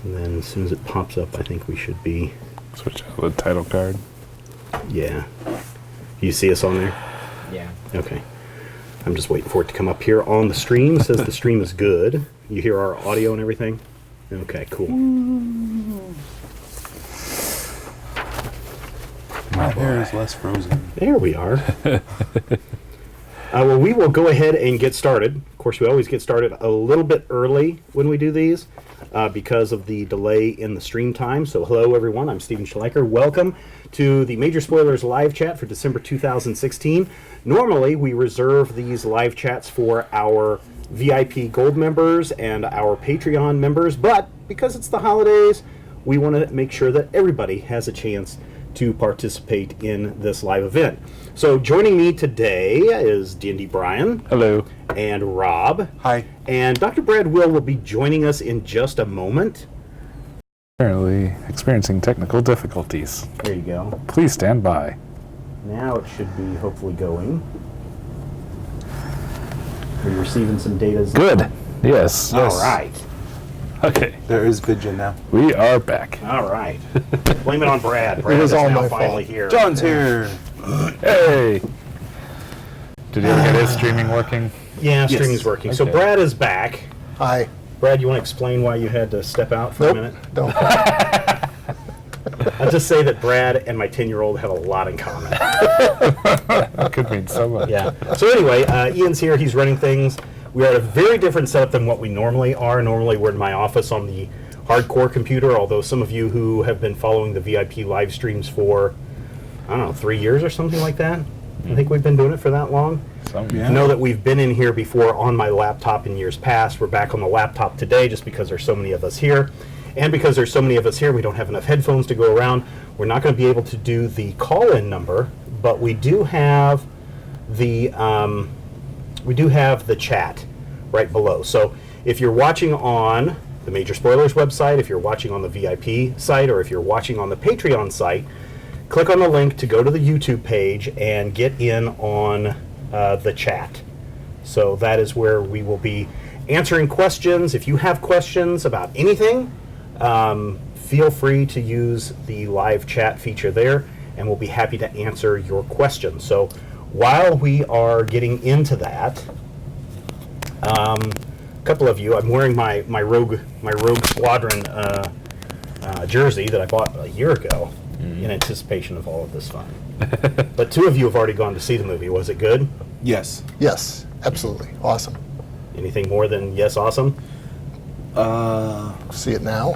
And then as soon as it pops up, I think we should be... Switch out the title card. Yeah. You see us on there? Yeah. Okay. I'm just waiting for it to come up here on the stream. It says the stream is good. You hear our audio and everything? Okay, cool. My hair is less frozen. There we are. Well, we will go ahead and get started. Of course, we always get started a little bit early when we do these because of the delay in the stream time. So hello, everyone. I'm Stephen Schleicher. Welcome to the Major Spoilers live chat for December 2016. Normally, we reserve these live chats for our VIP Gold members and our Patreon members, but because it's the holidays, we want to make sure that everybody has a chance to participate in this live event. So joining me today is DnDBrian. Hello. And Rob. Hi. And Dr. Brad will be joining us in just a moment. Apparently experiencing technical difficulties. There you go. Please stand by. Now it should be hopefully going. Are you receiving some data? Good. Yes. All right. Okay. There is Vidya now. We are back. All right. Blame it on Brad. Brad was is all now my finally fault. here. John's here. Hey. Did you ever get his streaming working? Yeah, Yes. streaming's working. So Okay. Brad is back. Hi. Brad, you want to explain why you had to step out for a minute? Don't. I'll just say that Brad and my 10-year-old have a lot in common. That could mean so much. Yeah. So anyway, Ian's here. He's running things. We are at a very different setup than what we normally are. Normally, we're in my office on the hardcore computer, although some of you who have been following the VIP live streams for, I don't know, 3 years or something like that. I think we've been doing it for that long. Yeah. Know that we've been in here before on my laptop in years past. We're back on the laptop today just because there's so many of us here. And because there's so many of us here, we don't have enough headphones to go around. We're not going to be able to do the call-in number, but we do have the chat right below. So if you're watching on the Major Spoilers website, if you're watching on the VIP site, or if you're watching on the Patreon site, click on the link to go to the YouTube page and get in on the chat. So that is where we will be answering questions. If you have questions about anything, feel free to use the live chat feature there, and we'll be happy to answer your questions. So while we are getting into that, a couple of you, I'm wearing my Rogue Squadron jersey that I bought a year ago in anticipation of all of this fun. But two of you have already gone to see the movie. Was it good? Yes. Yes, absolutely. Awesome. Anything more than yes, awesome? See it now?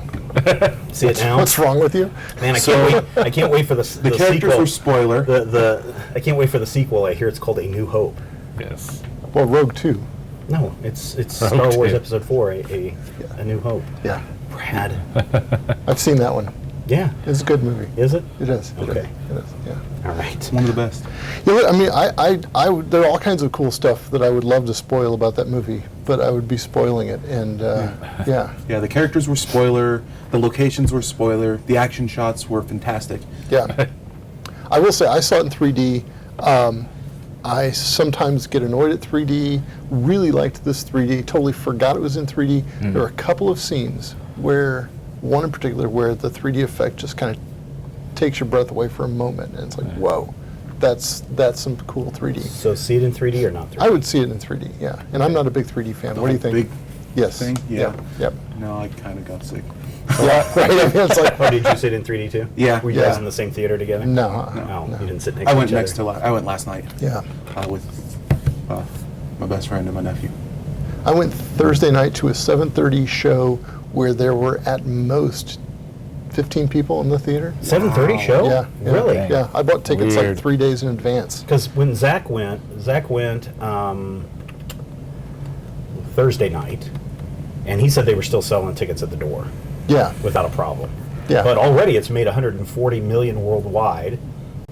See it now? What's wrong with you? Man, I can't wait. I can't wait for the characters sequel. were spoiler. I can't wait for the sequel. I hear it's called A New Hope. Yes. Well, Rogue 2. No, it's Star Wars Okay. Episode 4, A New Hope. Yeah. Brad. I've seen that one. Yeah. It's a good movie. Is it? It is. It Okay. is. It is. Yeah. All right. One of the best. You know what, I mean, there are all kinds of cool stuff that I would love to spoil about that movie, but I would be spoiling it. And yeah. Yeah, the characters were spoiler. The locations were spoiler. The action shots were fantastic. Yeah. I will say, I saw it in 3D. I sometimes get annoyed at 3D. Really liked this 3D. Totally forgot it was in 3D. There were a couple of scenes where, one in particular, where the 3D effect just kind of takes your breath away for a moment, and it's like, whoa, that's some cool 3D. So see it in 3D or not 3D? I would see it in 3D, yeah. And I'm not a big 3D fan. What do you think? Big Yes. thing? Yeah. Yep. No, I kind of got sick. Yeah. Right. I mean, it's like, Oh, did you sit in 3D too? Yeah. Were you guys Yeah. in the same theater together? no. No, No. you didn't sit next I to went each next other. to. I went last night Yeah. with my best friend and my nephew. I went Thursday night to a 7:30 show where there were at most 15 people in the theater. 7:30 show? Yeah. Really? Yeah. I bought tickets Weird. like 3 days in advance. Because when Zach went Thursday night, and he said they were still selling tickets at the door Yeah. without a problem. Yeah. But already it's made 140 million worldwide,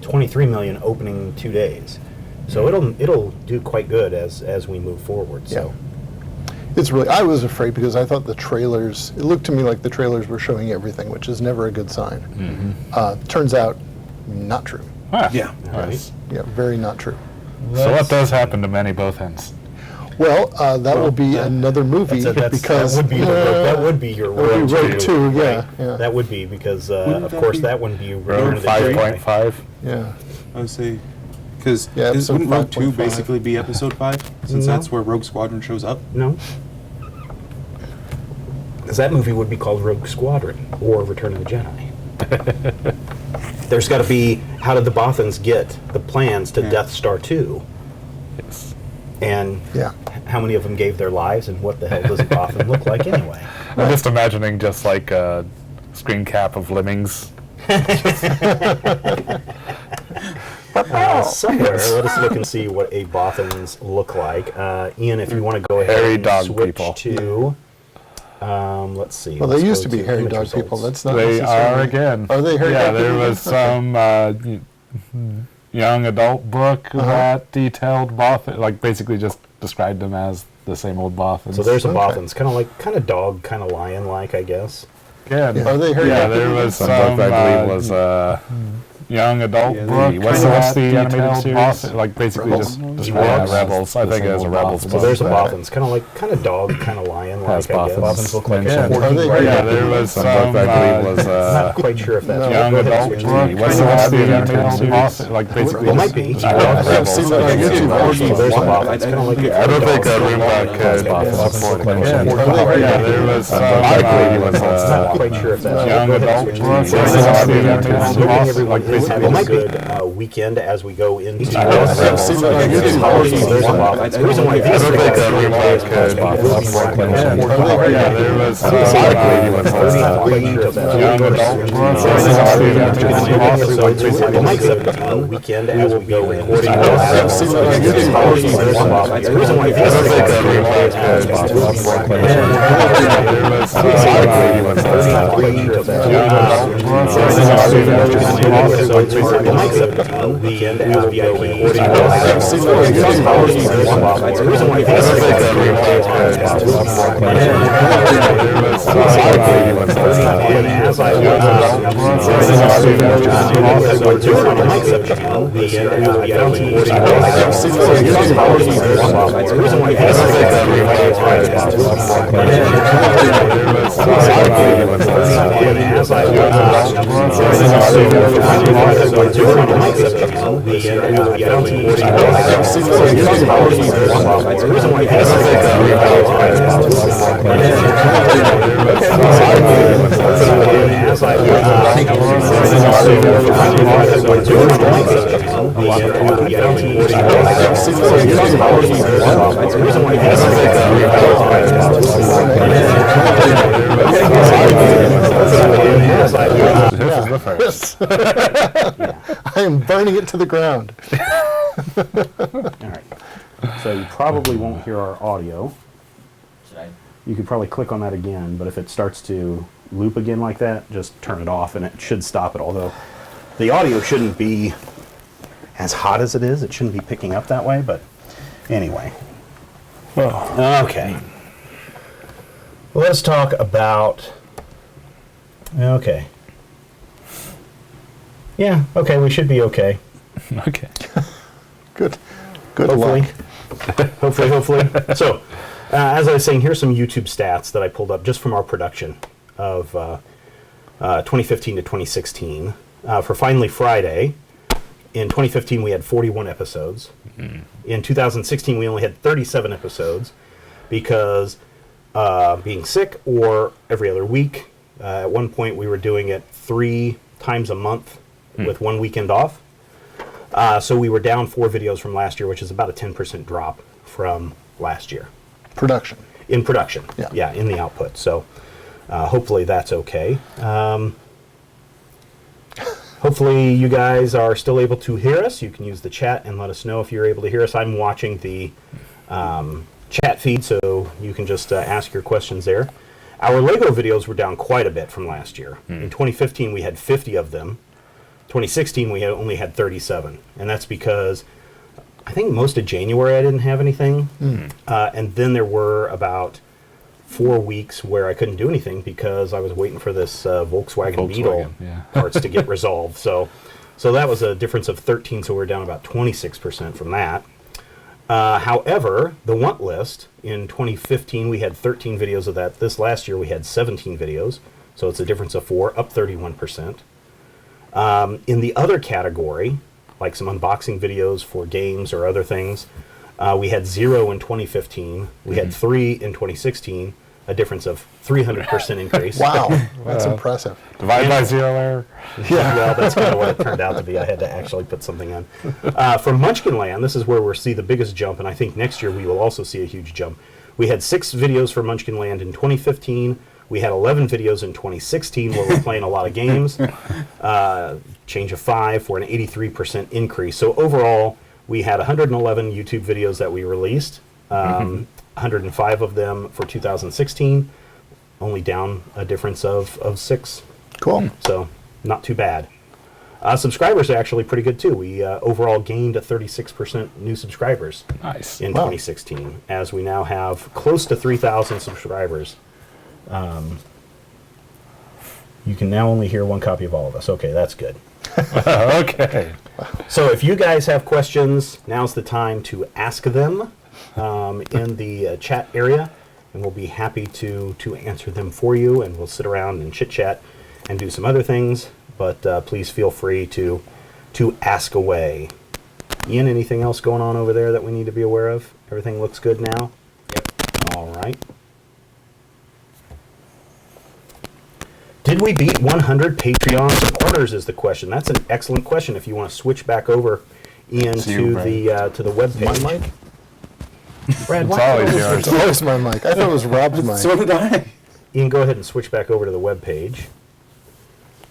23 million opening 2 days. So it'll do quite good as we move forward. So It's really, I was afraid because I thought the trailers, it looked to me like the trailers were showing everything, which is never a good sign. Turns out, not true. Ah, Yeah. all right. yes. Yeah, very not true. So what does happen to many both ends? Well, that will be another movie because that would be your Rogue Rogue 2, right? yeah. That would be because Wouldn't of that course be that wouldn't be Rogue Return of the Jedi. 5.5. Yeah. I would say, because Yeah, episode wouldn't Rogue 2 5.5. basically be episode 5? Since No. that's where Rogue Squadron shows up? No. Because that movie would be called Rogue Squadron or Return of the Jedi. There's got to be, how did the Bothans get the plans to Yeah. Death Star 2? Yes. And Yeah. how many of them gave their lives, and what the hell does a Bothan look like anyway? I'm just imagining just like a screen cap of lemmings. Somewhere, let us look and see what a Bothans look like. Ian, if you want to go ahead Hairy and dog switch people. to, let's see. Well, let's they used go to be hairy image dog results. people. That's not They necessarily. are again. Are they hairy Yeah, dog there people? was some young adult book that detailed Bothan, like basically just described them as the same old Bothans. So there's a Okay. Bothans, kind of dog, kind of lion-like, I guess. Again. Are they hairy Yeah, dog there people? was Some some, book I believe was young adult Yeah, book. what's the animated detailed series? Bothan, like basically Rebels? just described Rebels. I The think same it was a old Rebels Bothans. So there's a book. Bothans, kind of dog, kind of lion-like, I Has guess. Bothans look like Yeah. Are they hairy Yeah, dog there people? was Some some book I believe was I'm not quite sure if that's No. young Go ahead and adult switch to book. me. What's the animated series? Bothan, like basically Well, it just might be. described Yeah, I've Rebels. seen that on YouTube. So there's a Bothans, kind of like think I don't think dog, a Roomba could Bothans support look like it. that. Are they hairy Yeah, dog there people? was some book I believe was I'm not quite sure if that's young Go ahead and adult switch to book. me. So There's this is some the animated I'm series. hoping everyone Like is having a basically good weekend as we go into I've seen that on YouTube. So there's a Bothans. The reason why I these don't think guys a Roomba could Bothans look like that. Yeah, there was some young young adult adult book. There's some animated series. Like basically might just have a weekend as we go recording. I've seen that on YouTube. The reason why I these don't think guys a Roomba could Bothans look like that. there was some young adult book. There's some animated series. Like basically just weekend as we go recording. I've seen that on YouTube. The reason why I don't think a Roomba could there was some as I This is the first. I am burning it to the ground. All right. So you probably won't hear our audio. You could probably click on that again, but if it starts to loop again like that, just turn it off and it should stop it. Although the audio shouldn't be as hot as it is. It shouldn't be picking up that way, but anyway. Okay. Let's talk about... Okay. Yeah, okay, we should be okay. Okay. Good. Good Hopefully. luck. Hopefully. So, as I was saying, here's some YouTube stats that I pulled up just from our production of 2015 to 2016. For Finally Friday, in 2015 we had 41 episodes. In 2016 we only had 37 episodes because being sick or every other week. At one point we were doing it 3 times a month with 1 weekend off. So we were down 4 videos from last year, which is about a 10% drop from last year. Production. In production. Yeah. In the output. So hopefully that's okay. Hopefully you guys are still able to hear us. You can use the chat and let us know if you're able to hear us. I'm watching the chat feed, so you can just ask your questions there. Our Lego videos were down quite a bit from last year. In 2015, we had 50 of them. 2016, we only had 37. And that's because I think most of January I didn't have anything. And then there were about 4 weeks where I couldn't do anything because I was waiting for this Volkswagen Beetle yeah. parts to get resolved. So that was a difference of 13, so we're down about 26% from that. However, the want list in 2015, we had 13 videos of that. This last year, we had 17 videos. So it's a difference of 4, up 31%. In the other category, like some unboxing videos for games or other things, we had 0 in 2015. We had 3 in 2016, a difference of 300% increase. Wow, that's impressive. Divide by 0 error. Yeah, well, that's kind of what it turned out to be. I had to actually put something on. From Munchkinland, this is where we'll see the biggest jump, and I think next year we will also see a huge jump. We had 6 videos for Munchkinland in 2015. We had 11 videos in 2016 where we're playing a lot of games. Change of 5 for an 83% increase. So overall, we had 111 YouTube videos that we released. 105 of them for 2016, only down a difference of 6. Cool. So not too bad. Subscribers are actually pretty good too. We overall gained a 36% new subscribers Nice. in Wow. 2016, as we now have close to 3,000 subscribers. You can now only hear one copy of all of us. Okay, that's good. Okay. So if you guys have questions, now's the time to ask them in the chat area, and we'll be happy to answer them for you, and we'll sit around and chit-chat and do some other things, but please feel free to ask away. Ian, anything else going on over there that we need to be aware of? Everything looks good now? Yep. All right. Did we beat 100 Patreon supporters is the question. That's an excellent question. If you want to switch back over, Ian, to the web page. My mic? Brad, It's always yours. It's always my mic. I thought it was Rob's mic. So did I. Ian, go ahead and switch back over to the web page.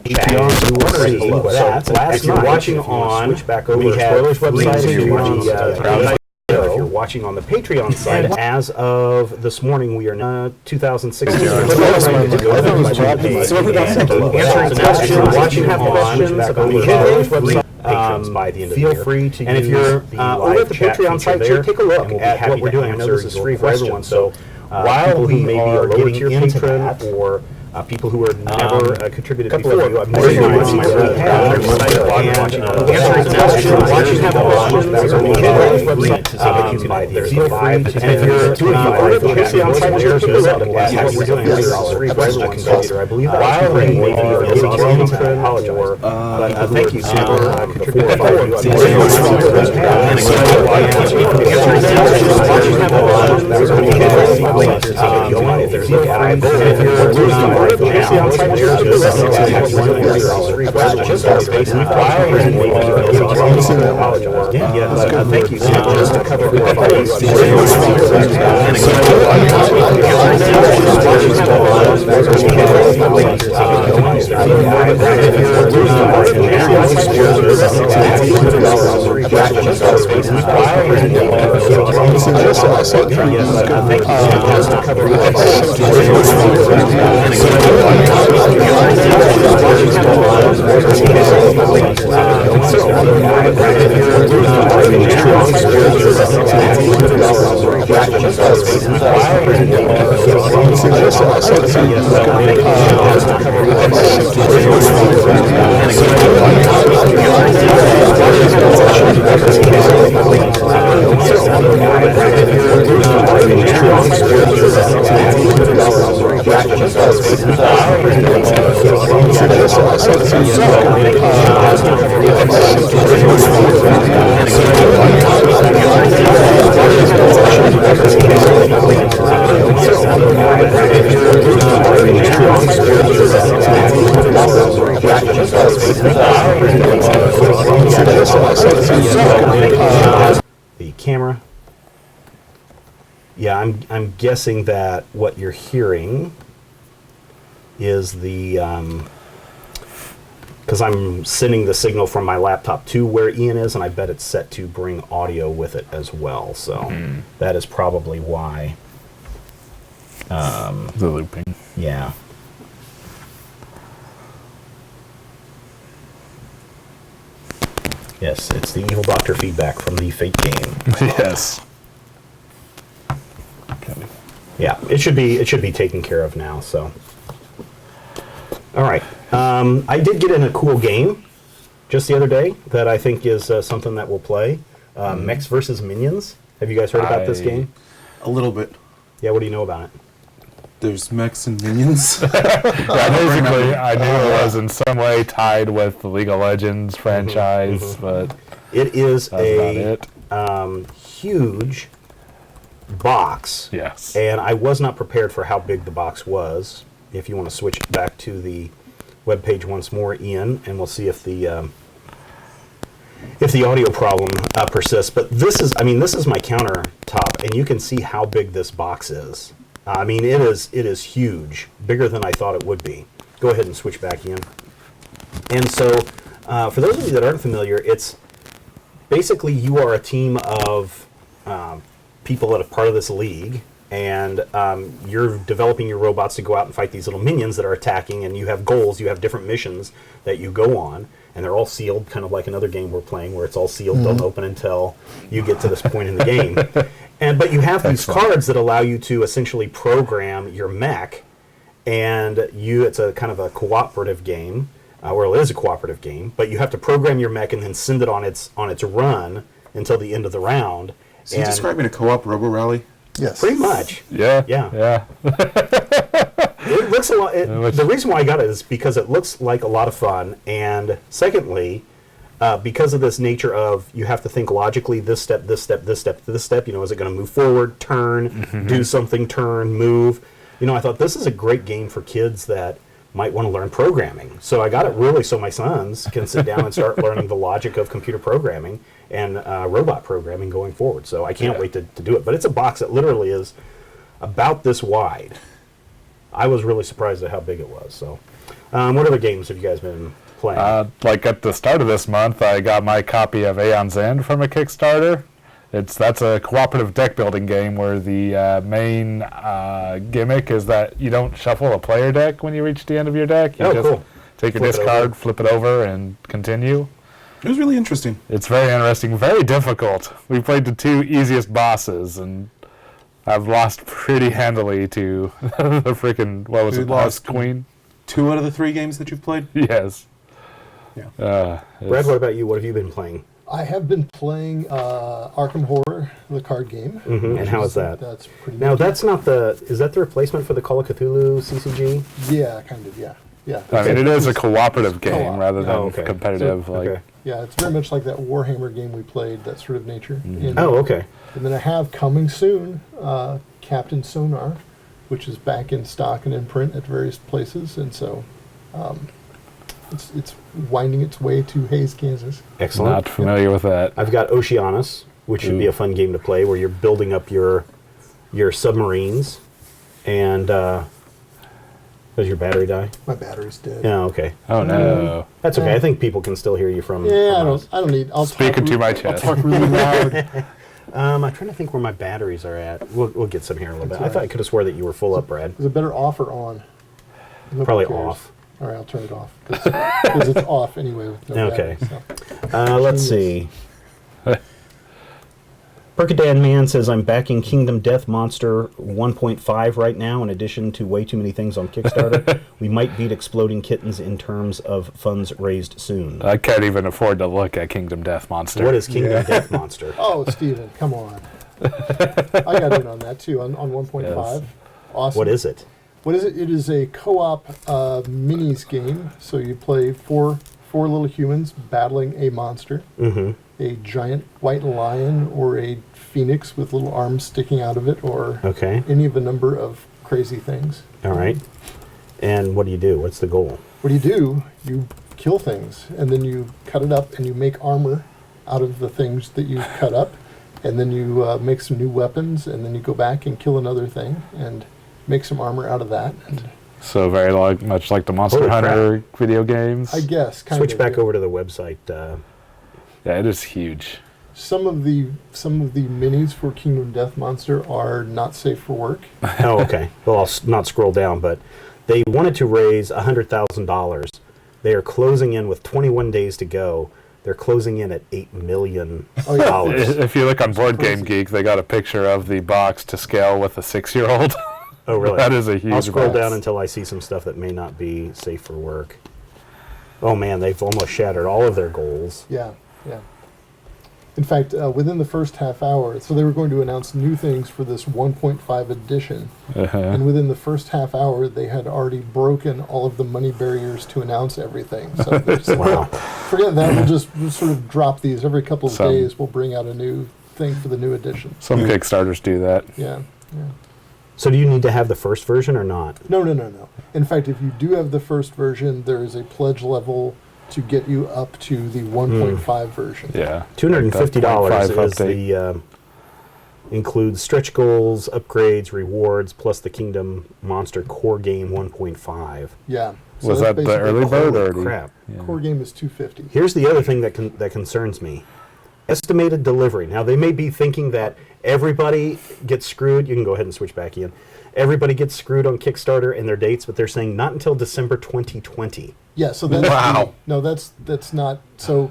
Patreon supporters is below. That's last If you're night, watching if you wanna on switch back over we to had Spoilers website, if you're watching if you're watching on the Patreon site, as of this morning, we are 2016. I thought it was Rob's mic. So did I. Answering questions, if you're watching on the Spoilers website, patrons by the end of the year. feel free to And if use you're the over at the live chat Patreon site, feature there, take a look and we'll be at happy what we're to doing. I know this answer is your free for everyone, questions. so While people who we maybe are are lower getting tier into patron that, or people who are never contributed couple before, of you, I'm more very than nice once, to we have answering questions, watching have questions, by the feel free to and if you're over the Patreon site, take a look at what we're doing. Yes. This is free for everyone, contributor. I believe that While was we maybe are getting getting into that, I apologize. But thank you, Sam, contributing. Thank you, Sam, just to cover I saw it through. Thank you, Sam, just to cover the camera. Yeah, I'm guessing that what you're hearing is the because I'm sending the signal from my laptop to where Ian is, and I bet it's set to bring audio with it as well. So that is probably why. The looping. Yeah. Yes, it's the Evil Doctor feedback from the Fate game. Yes. Okay. Yeah, it should be taken care of now. So, all right. I did get in a cool game just the other day that I think is something that we'll play. Mechs versus Minions. Have you guys heard about this I- game? A little bit. Yeah, what do you know about it? There's mechs and minions. Yeah, basically, I knew it was in some way tied with the League of Legends franchise, but It is that's about a it. huge box. Yes. And I was not prepared for how big the box was. If you want to switch back to the webpage once more, Ian, and we'll see if the audio problem persists. But this is my countertop, and you can see how big this box is. I mean, it is huge, bigger than I thought it would be. Go ahead and switch back, Ian. And so, for those of you that aren't familiar, it's basically you are a team of people that are part of this league, and you're developing your robots to go out and fight these little minions that are attacking, and you have goals, you have different missions that you go on, and they're all sealed, kind of like another game we're playing where it's all sealed, don't open until you get to this point in the game. But you have these cards that allow you to essentially program your mech, and it's a kind of a cooperative game, or it is a cooperative game, but you have to program your mech and then send it on its run until the end of the round. Is he describing a co-op Robo Rally? Yes. Pretty much. Yeah. Yeah. Yeah. It looks a lot. The reason why I got it is because it looks like a lot of fun, and secondly, because of this nature of you have to think logically. This step, this step, this step, this step. Is it going to move forward, turn, do something, turn, move? I thought this is a great game for kids that might want to learn programming. So I got it really so my sons can sit down and start learning the logic of computer programming and robot programming going forward. So I can't wait to do it. But it's a box that literally is about this wide. I was really surprised at how big it was. So what other games have you guys been playing? Like at the start of this month, I got my copy of Aeon's End from a Kickstarter. That's a cooperative deck building game where the main gimmick is that you don't shuffle a player deck when you reach the end of your deck. You just cool. take your Flip it discard, over. flip it over, and continue. It was really interesting. It's very interesting, very difficult. We played the two easiest bosses, and I've lost pretty handily to the freaking, what was You it, lost Lost Queen? 2 out of the 3 games that you've played? Yes. Yeah. Brad, what about you? What have you been playing? I have been playing Arkham Horror, the card game. And how is that? That's pretty Now, neat. that's not is that the replacement for the Call of Cthulhu CCG? Yeah, kind of, yeah. Yeah. I mean, it is a It's cooperative game co-op. rather than Oh, okay. competitive. Okay. Yeah, it's very much like that Warhammer game we played, that sort of nature. And, Oh, okay. and then I have coming soon Captain Sonar, which is back in stock and in print at various places. And so it's winding its way to Hayes, Kansas. Excellent. Not familiar with that. I've got Oceanus, which should be a fun game to play, where you're building up your submarines, and does your battery die? My battery's dead. Yeah, okay. Oh no. That's okay. I think people can still hear you from. Yeah, from I us. don't need. I'll Speaking talk to my I'll chest. talk really loud. I'm trying to think where my batteries are at. We'll get some here in a little bit. That's I thought I all right. could have swore that you were full up, Brad. There's a better offer on. Nobody Probably cares. off. All right, I'll turn it off because it's off anyway with no Okay. battery, so. Let's see. Perkadan Man says, I'm backing Kingdom Death Monster 1.5 right now, in addition to way too many things on Kickstarter. We might beat Exploding Kittens in terms of funds raised soon. I can't even afford to look at Kingdom Death Monster. What is Kingdom Death Monster? Oh, Steven, come on. I got in on that too, on 1.5. Yes. Awesome. What is it? What is it? It is a co-op minis game. So you play four little humans battling a monster, a giant white lion or a phoenix with little arms sticking out of it, or Okay. any of a number of crazy things. All right. And what do you do? What's the goal? What do? You kill things, and then you cut it up, and you make armor out of the things that you cut up, and then you make some new weapons, and then you go back and kill another thing, and make some armor out of that. And So very much like the Monster Holy Hunter video games. I guess kind Switch of back yeah. over to the website. Yeah, it is huge. Some of the minis for Kingdom Death Monster are not safe for work. Oh, okay. Well, not scroll down, but they wanted to raise $100,000. They are closing in with 21 days to go. They're closing in at $8 million. Oh, yeah. If you look on Board Game Geek, they got a picture of the box to scale with a 6-year-old. Oh, really? That is a huge I'll scroll box. down until I see some stuff that may not be safe for work. Oh, man, they've almost shattered all of their goals. Yeah, yeah. In fact, within the first half hour, so they were going to announce new things for this 1.5 edition. And within the first half hour, they had already broken all of the money barriers to announce everything. So forget that. We'll sort of drop these every couple of days. We'll bring out a new thing for the new edition. Some Kickstarters do that. Yeah. So do you need to have the first version or not? No. In fact, if you do have the first version, there is a pledge level to get you up to the 1.5 version. Yeah. $250 is update. the includes stretch goals, upgrades, rewards, plus the Kingdom Monster core game 1.5. Yeah. So Was that's that the basically early bird Holy or the crap. core game is $250. Here's the other thing that concerns me. Estimated delivery. Now, they may be thinking that everybody gets screwed. You can go ahead and switch back in. Everybody gets screwed on Kickstarter and their dates, but they're saying not until December 2020. Yeah, so that's Wow. No, that's not so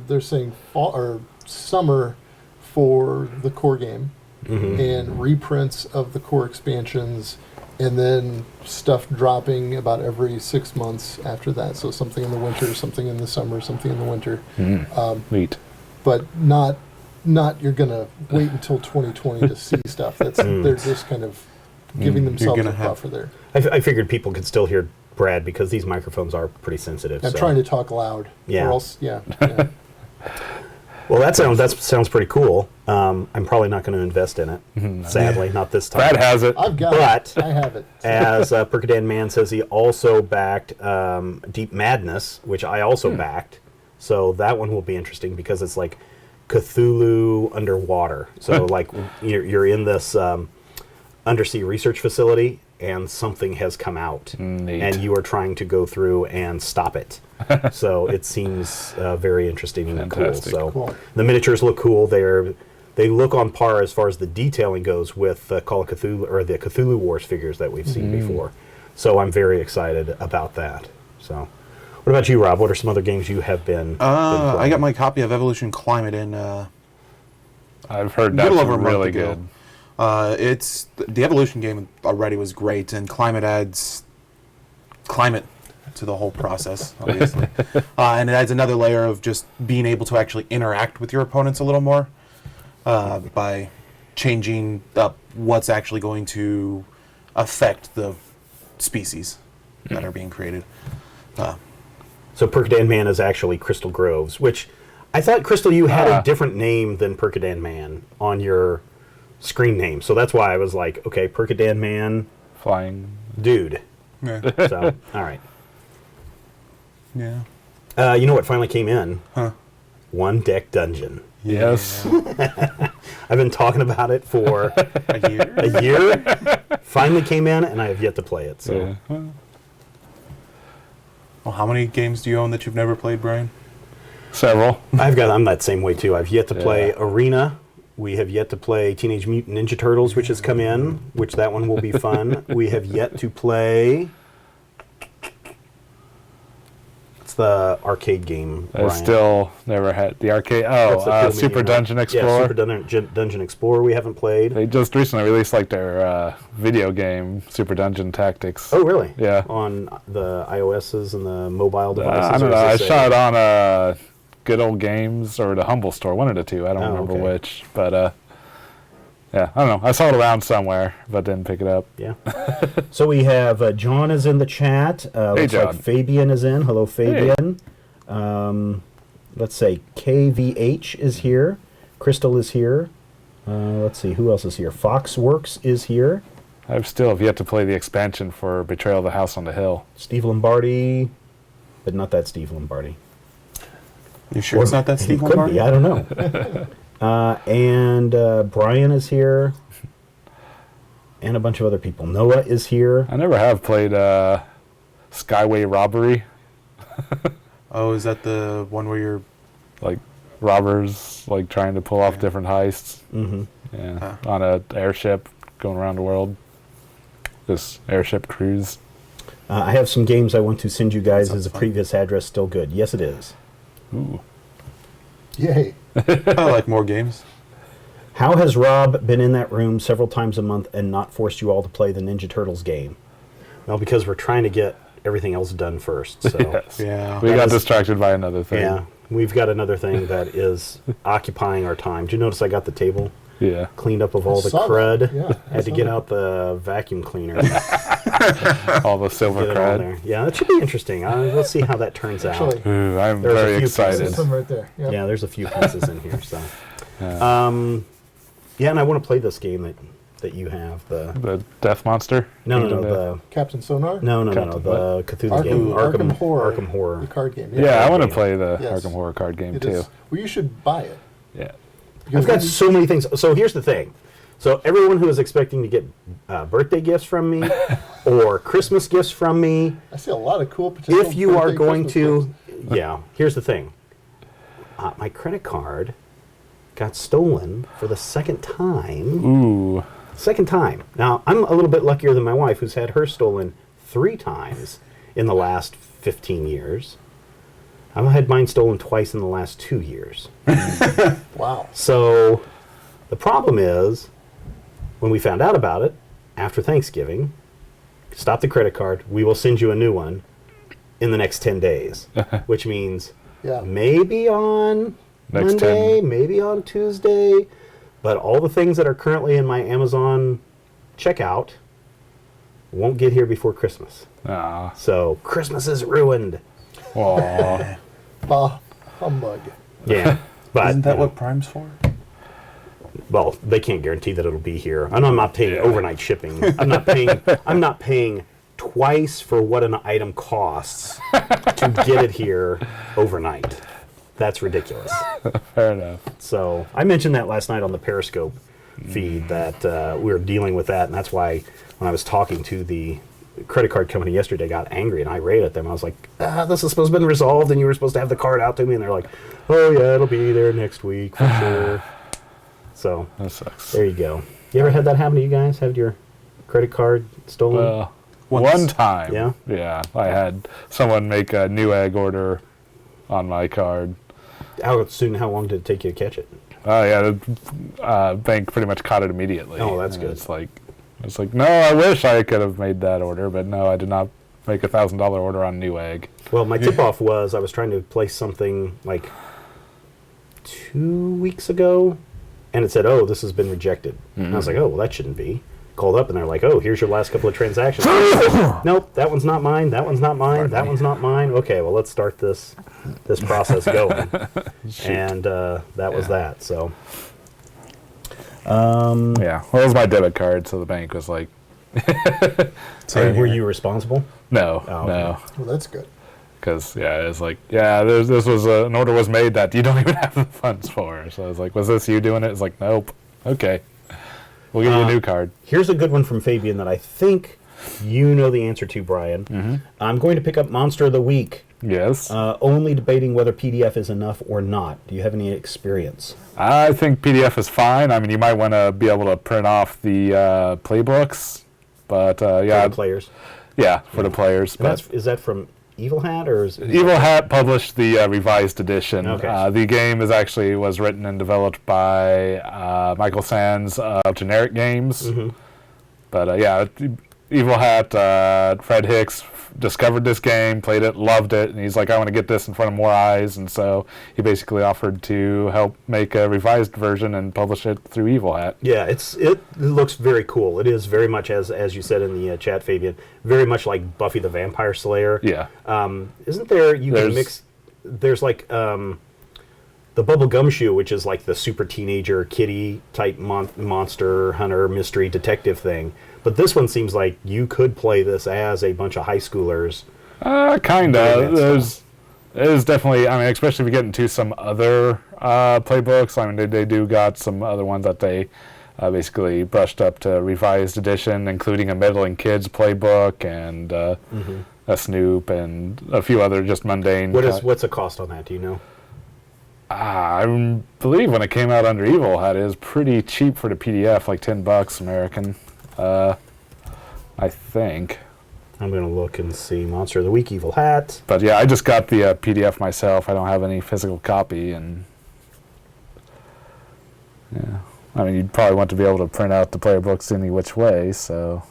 they're saying fall or summer for the core game and reprints of the core expansions, and then stuff dropping about every 6 months after that. So something in the winter, something in the summer, something in the winter. Neat. But not you're gonna wait until 2020 to see stuff. They're just kind of giving themselves a gonna have- buffer there. I figured people could still hear Brad because these microphones are pretty sensitive. I'm so. trying to talk loud. Yeah. Or else, yeah. Well, that sounds pretty cool. I'm probably not going to invest in it. Sadly, not this time. Brad has it. I've got But- it. I have it. As Perkadan Man says, he also backed Deep Madness, which I also backed. So that one will be interesting because it's like Cthulhu underwater. So like you're in this undersea research facility, and something has come out, Neat. and you are trying to go through and stop it. So it seems very interesting and Fantastic. cool. So Cool. the miniatures look cool. They look on par as far as the detailing goes with Call of Cthulhu or the Cthulhu Wars figures that we've seen before. So I'm very excited about that. So, what about you, Rob? What are some other games you have been? I got my copy of Evolution Climate in I've heard a that's little over a month really ago. good. It's the Evolution game already was great, and Climate adds climate to the whole process, obviously. And it adds another layer of just being able to actually interact with your opponents a little more by changing up what's actually going to affect the species that are being created. So Perkadan Man is actually Crystal Groves, which I thought, Crystal, you had a different name than Perkadan Man on your screen name. So that's why I was like, okay, Perkadan Man, Flying. dude. Yeah. So, all right. Yeah. You know what finally came in? Huh. One Deck Dungeon. Yes. I've been talking about it for A year? a year. Finally came in, and I have yet to play it. So. Yeah. Well, how many games do you own that you've never played, Brian? Several. I'm that same way too. I've yet to play Yeah. Arena. We have yet to play Teenage Mutant Ninja Turtles, which has come in, which that one will be fun. We have yet to play. It's the arcade game. I Brian. still never had the arcade. That's the cool Super medium, Dungeon right? Explorer. Yeah, Super Dungeon Explorer. We haven't played. They just recently released like their video game, Super Dungeon Tactics. Oh, really? Yeah. On the iOSs and the mobile devices. I don't or know. I is this shot it on Good Old Games or the Humble Store, one of the two. I don't remember okay. which, but yeah, I don't know. I saw it around somewhere, but didn't pick it up. Yeah. So we have John is in the chat. Looks John. like Fabian is in. Hello, Fabian. Let's say KVH is here. Crystal is here. Let's see, who else is here? Foxworks is here. I've still have yet to play the expansion for Betrayal of the House on the Hill. Steve Lombardi, but not that Steve Lombardi. You sure it's not that Steve He could Lombardi? be, I don't know. And Brian is here. And a bunch of other people. Noah is here. I never have played Skyway Robbery, Oh, is that the one where you're... like robbers like trying to pull off Yeah. different heists. Mm-hmm. Yeah, on a airship going around the world. This airship cruise. I have some games I want to send you guys. Sounds Is the fun. previous address still good? Yes, it is. Ooh. Yay. I like more games. How has Rob been in that room several times a month and not forced you all to play the Ninja Turtles game? Well, because we're trying to get everything else done first. So Yes. Yeah. We That got is- distracted by another thing. yeah, we've got another thing that is occupying our time. Did you notice I got the table Yeah. cleaned up of all the saw crud? that. Yeah, I Had to saw get that. out the vacuum cleaner. All the silver Get it all crud. there. Yeah, that should be interesting. We'll see how that turns out. Actually, Ooh, I'm There's a very few excited. pieces. some right there. Yep. Yeah, there's a few pieces in here. So, Yeah. yeah, and I want to play this game that you have. The Death Monster? No, Kingdom Death? the Captain Sonar. Captain the Cthulhu game, Arkham Horror. Arkham Horror. The card game. Yeah, I want to game. play the Yes. Arkham Horror card game It too. is. Well, you should buy it. Yeah. Because I've got then- so many things. So here's the thing. So everyone who is expecting to get birthday gifts from me or Christmas gifts from me, I see a lot of cool potential. if you are birthday going Christmas to, gifts. yeah, here's the thing. My credit card got stolen for the second time. Ooh. Second time. Now, I'm a little bit luckier than my wife, who's had hers stolen 3 times in the last 15 years. I've had mine stolen twice in the last 2 years. Wow. So the problem is, when we found out about it after Thanksgiving, stop the credit card. We will send you a new one in the next 10 days, which means Yeah. maybe on Next Monday, 10. maybe on Tuesday. But all the things that are currently in my Amazon checkout won't get here before Christmas. Ah. So Christmas is ruined. Aw. Bah, humbug. Yeah. But Isn't that you know, what Prime's for? well, they can't guarantee that it'll be here. And I'm not paying Yeah. overnight shipping. I'm not paying twice for what an item costs to get it here overnight. That's ridiculous. Fair enough. So I mentioned that last night on the Periscope feed that we were dealing with that, and that's why when I was talking to the credit card company yesterday, I got angry and irate at them. I was like, this is supposed to have been resolved, and you were supposed to have the card out to me, and they're like, oh yeah, it'll be there next week for sure. So That sucks. there you go. You ever had that happen to you guys? Had your credit card stolen? Well, Once. one time. Yeah? Yeah. I had someone make a Newegg order on my card. How long did it take you to catch it? Oh yeah, the bank pretty much caught it immediately. Oh, that's And good. It's like, no, I wish I could have made that order, but no, I did not make $1,000 order on Newegg. Well, my tip-off was I was trying to place something like 2 weeks ago, and it said, oh, this has been rejected. And I was like, oh, well, that shouldn't be. Called up, and they're like, oh, here's your last couple of transactions. Nope, that one's not mine, that one's not mine, that one's not mine. Okay, well, let's start this process going. And that was that, so. Yeah, well, it was my debit card, so the bank was like, And were you responsible? no, Oh, no. Well, that's good. Because, yeah, it's like, yeah, this was an order was made that you don't even have the funds for. So I was like, was this you doing it? It's like, nope. Okay. We'll give you a new card. Here's a good one from Fabian that I think you know the answer to, Brian. I'm going to pick up Monster of the Week. Yes. Only debating whether PDF is enough or not. Do you have any experience? I think PDF is fine. I mean, you might want to be able to print off the playbooks. But, yeah. For the players. Yeah, for the players. And is that from Evil Hat or is Evil Hat published the revised edition. Okay. The game was written and developed by Michael Sands of Generic Games. But yeah, Evil Hat, Fred Hicks discovered this game, played it, loved it, and he's like, I want to get this in front of more eyes. And so he basically offered to help make a revised version and publish it through Evil Hat. Yeah, it looks very cool. It is very much, as you said in the chat, Fabian, very much like Buffy the Vampire Slayer. Yeah. Isn't there, can mix, there's like the Bubble Gumshoe, which is like the super teenager kitty type monster hunter mystery detective thing. But this one seems like you could play this as a bunch of high schoolers. Kind Doing of. that There's definitely, I mean, especially if we get into some other playbooks. I mean, they do got some other ones that they basically brushed up to revised edition, including a Meddling Kids playbook and a Snoop and a few other just mundane. What's the cost on that? Do you know? I believe when it came out under Evil Hat, it was pretty cheap for the PDF, like $10 American. I think. I'm going to look and see. Monster of the Week, Evil Hat. But yeah, I just got the PDF myself. I don't have any physical copy, and yeah, I mean, you'd probably want to be able to print out the player books any which way. So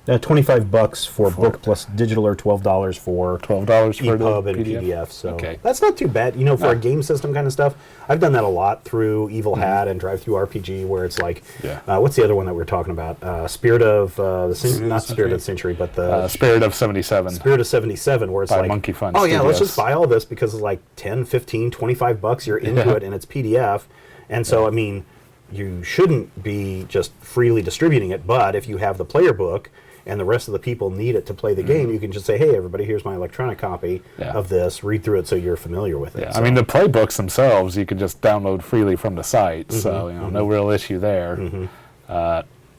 $25 for book plus digital, or $12 for $12 for the EPUB and PDF? PDF. So Okay. that's not too bad. You know, for No. a game system kind of stuff, I've done that a lot through Evil Hat and Drive Through RPG, where it's like, Yeah. what's the other one that we were talking about? Spirit of the Spirit of not the Spirit of the Century. Century, but the Spirit of 77. Spirit of 77, where it's By like, Monkey Fun oh yeah, let's Studios. just buy all this because it's like 10, 15, $25. You're into Yeah. it and it's PDF. And so, I mean, you shouldn't be just freely distributing it, but if you have the player book and the rest of the people need it to play the game, you can just say, hey, everybody, here's my electronic copy Yeah. of this. Read through it so you're familiar with it. Yeah, So, I mean, the playbooks themselves you could just download freely from the site, so no real issue there.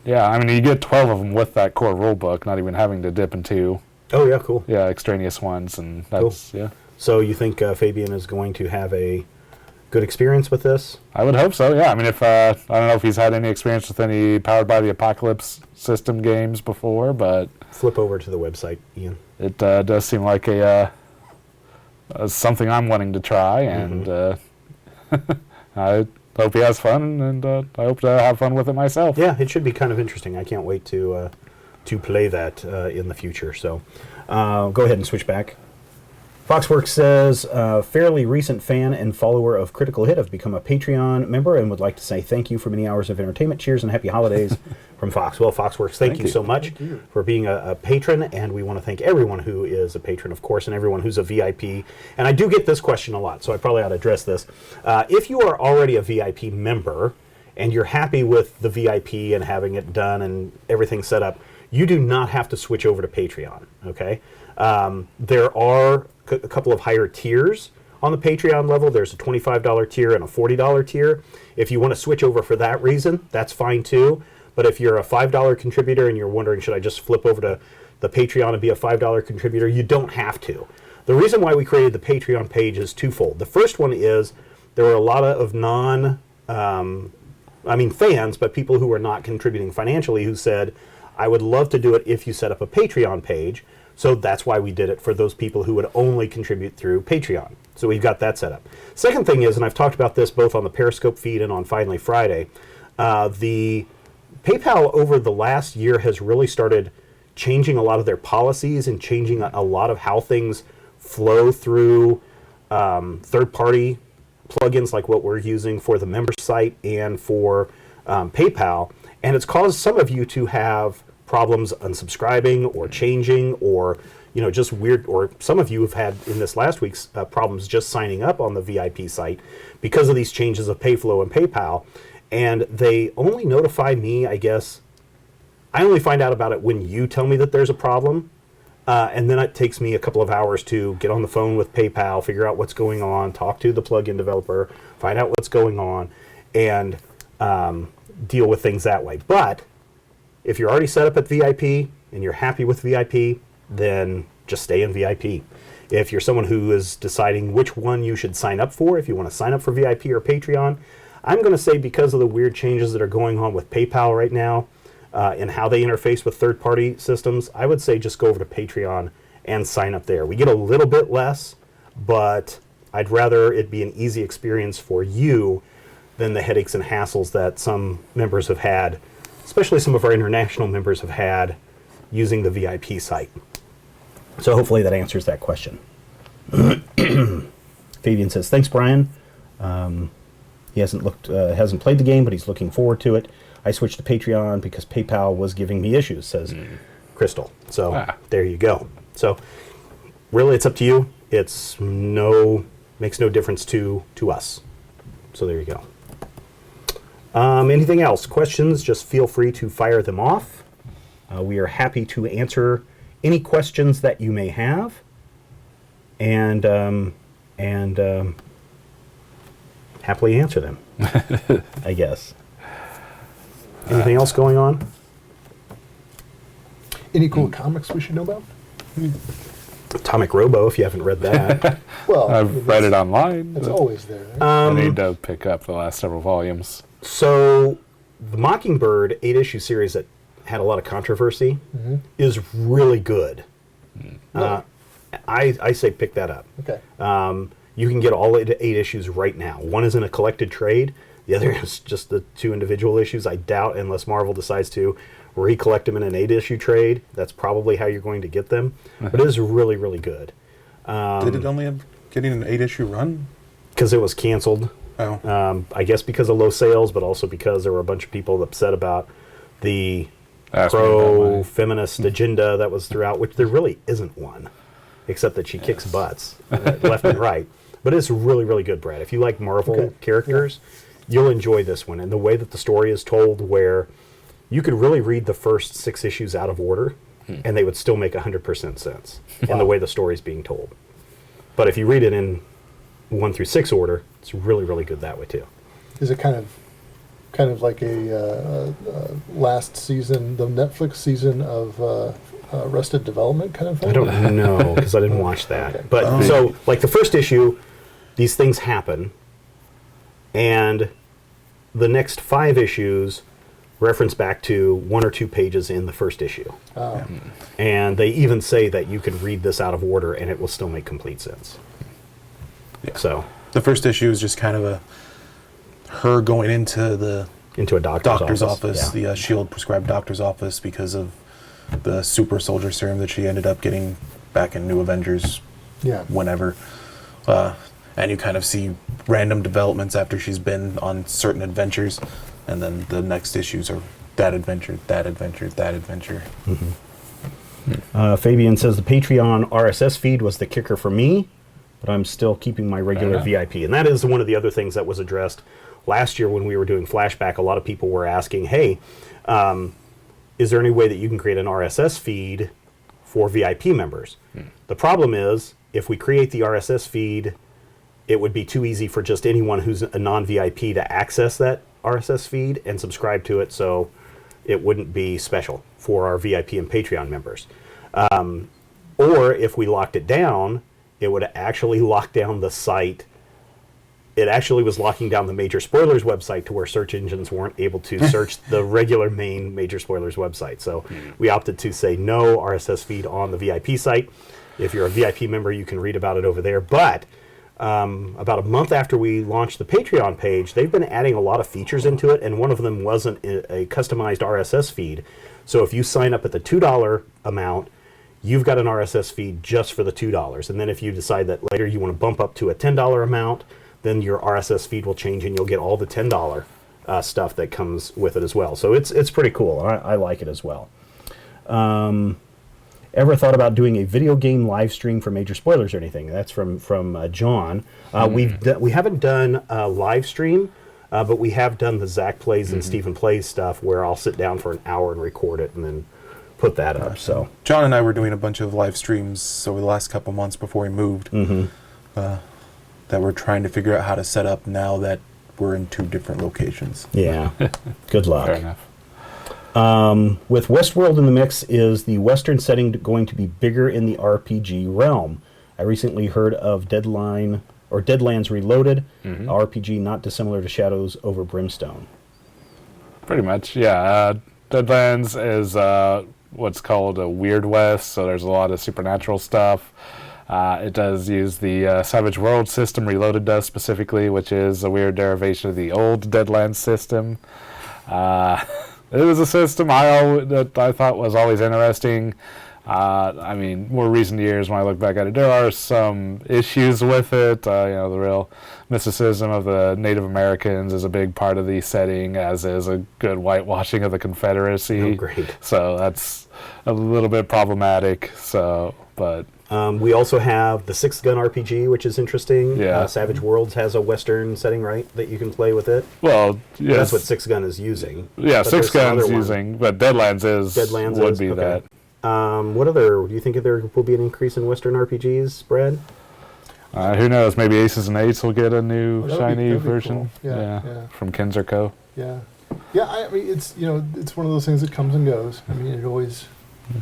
Yeah, I mean, you get 12 of them with that core rule book, not even having to dip into oh, yeah, cool. extraneous ones, and that's yeah. So you think Fabian is going to have a good experience with this? I would hope so. Yeah, I mean, if I don't know if he's had any experience with any Powered by the Apocalypse system games before, but Flip over to the website, Ian. it does seem like a something I'm wanting to try, and I hope he has fun, and I hope to have fun with it myself. Yeah, it should be kind of interesting. I can't wait to play that in the future. So go ahead and switch back. Foxworks says, fairly recent fan and follower of Critical Hit, have become a Patreon member and would like to say thank you for many hours of entertainment. Cheers and happy holidays from Fox. Well, Foxworks, thank you so much for being a patron, and we want to thank everyone who is a patron, of course, and everyone who's a VIP. And I do get this question a lot, so I probably ought to address this. If you are already a VIP member and you're happy with the VIP and having it done and everything set up, you do not have to switch over to Patreon, okay? There are a couple of higher tiers on the Patreon level. There's a $25 tier and a $40 tier. If you want to switch over for that reason, that's fine too. But if you're a $5 contributor and you're wondering, should I just flip over to the Patreon and be a $5 contributor, you don't have to. The reason why we created the Patreon page is twofold. The first one is there were a lot of fans, but people who were not contributing financially who said, I would love to do it if you set up a Patreon page. So that's why we did it, for those people who would only contribute through Patreon. So we've got that set up. Second thing is, and I've talked about this both on the Periscope feed and on Finally Friday, the PayPal over the last year has really started changing a lot of their policies and changing a lot of how things flow through third-party plugins like what we're using for the member site and for PayPal. And it's caused some of you to have problems unsubscribing or changing, or just weird, or some of you have had in this last week's problems just signing up on the VIP site because of these changes of Payflow and PayPal. And they only notify me, I guess. I only find out about it when you tell me that there's a problem, and then it takes me a couple of hours to get on the phone with PayPal, figure out what's going on, talk to the plugin developer, find out what's going on, and deal with things that way. But if you're already set up at VIP and you're happy with VIP, then just stay in VIP. If you're someone who is deciding which one you should sign up for, if you want to sign up for VIP or Patreon, I'm going to say, because of the weird changes that are going on with PayPal right now and how they interface with third-party systems, I would say just go over to Patreon and sign up there. We get a little bit less, but I'd rather it be an easy experience for you than the headaches and hassles that some members have had, especially some of our international members have had using the VIP site. So hopefully that answers that question. Fabian says, thanks, Brian. He hasn't played the game, but he's looking forward to it. I switched to Patreon because PayPal was giving me issues, says Crystal. So there you go. So really, it's up to you. Makes no difference to us. So there you go. Anything else? Questions? Just feel free to fire them off. We are happy to answer any questions that you may have, and happily answer them, I guess. Anything else going on? Any cool comics we should know about? Atomic Robo, if you haven't read that. Well, I've read it online. It's but always there. Right? I need to pick up the last several volumes. So the Mockingbird 8-issue series that had a lot of controversy is really good. I say pick that up. Okay. You can get all 8 issues right now. One is in a collected trade. The other is just the 2 individual issues. I doubt, unless Marvel decides to recollect them in an 8-issue trade. That's probably how you're going to get them. But it is really, really good. Did it only have getting an 8-issue run? Because it was canceled. Oh. I guess because of low sales, but also because there were a bunch of people upset about the pro-feminist agenda that was throughout, which there really isn't one, except that she kicks butts left and right. But it's really, really good, Brad. If you like Marvel characters, you'll enjoy this one. And the way that the story is told, where you could really read the first 6 issues out of order, and they would still make 100% sense in the way the story's being told. But if you read it in 1 through 6 order, it's really, really good that way too. Is it kind of like a last season, the Netflix season of Arrested Development kind of thing? I don't know because I didn't watch that. Okay. But so, like the first issue, these things happen, and the next 5 issues reference back to 1 or 2 pages in the first issue. Oh. And they even say that you can read this out of order and it will still make complete sense. Yeah. So, The first issue is just kind of her going into the into a doctor's office, Yeah. the S.H.I.E.L.D. prescribed doctor's office because of the super soldier serum that she ended up getting back in New Avengers Yeah. whenever. And you kind of see random developments after she's been on certain adventures, and then the next issues are that adventure, that adventure, that adventure. Fabian says the Patreon RSS feed was the kicker for me, but I'm still keeping my regular VIP. And that is one of the other things that was addressed last year when we were doing Flashback. A lot of people were asking, hey, is there any way that you can create an RSS feed for VIP members? The problem is, if we create the RSS feed, it would be too easy for just anyone who's a non-VIP to access that RSS feed and subscribe to it, so it wouldn't be special for our VIP and Patreon members. Or if we locked it down, it would actually lock down the site. It actually was locking down the Major Spoilers website to where search engines weren't able to search the regular main Major Spoilers website. So we opted to say no RSS feed on the VIP site. If you're a VIP member, you can read about it over there. But about a month after we launched the Patreon page, they've been adding a lot of features into it, and one of them wasn't a customized RSS feed. So if you sign up at the $2 amount, you've got an RSS feed just for the $2. And then if you decide that later you want to bump up to a $10 amount, then your RSS feed will change and you'll get all the $10 stuff that comes with it as well. So it's pretty cool. I like it as well. Ever thought about doing a video game live stream for Major Spoilers or anything? That's from John. We haven't done a live stream, but we have done the Zach Plays and Stephen Plays stuff where I'll sit down for an hour and record it and then put that up. So John and I were doing a bunch of live streams over the last couple months before we moved that we're trying to figure out how to set up now that we're in 2 different locations. yeah, good luck. Fair enough. With Westworld in the mix, is the Western setting going to be bigger in the RPG realm? I recently heard of Deadlands Reloaded, RPG not dissimilar to Shadows over Brimstone. Pretty much, yeah. Deadlands is what's called a Weird West, so there's a lot of supernatural stuff. It does use the Savage World system, Reloaded does specifically, which is a weird derivation of the old Deadlands system. It was a system that I thought was always interesting. I mean, more recent years when I look back at it, there are some issues with it. The real mysticism of the Native Americans is a big part of the setting, as is a good whitewashing of the Confederacy. Oh, great. So that's a little bit problematic. But we also have the 6-gun RPG, which is interesting. Yeah. Savage Worlds has a Western setting, right, that you can play with it. well, yes, That's what 6-gun is using. yeah, But there's 6 some guns other one. using, but Deadlands would be okay. that. What other, do you think there will be an increase in Western RPGs, Brad? Who knows? Maybe Aces and Eights will get a new That'd shiny be version. cool. Yeah. From Kinzer Co. Yeah. Yeah, I mean, it's it's one of those things that comes and goes. I mean, it always,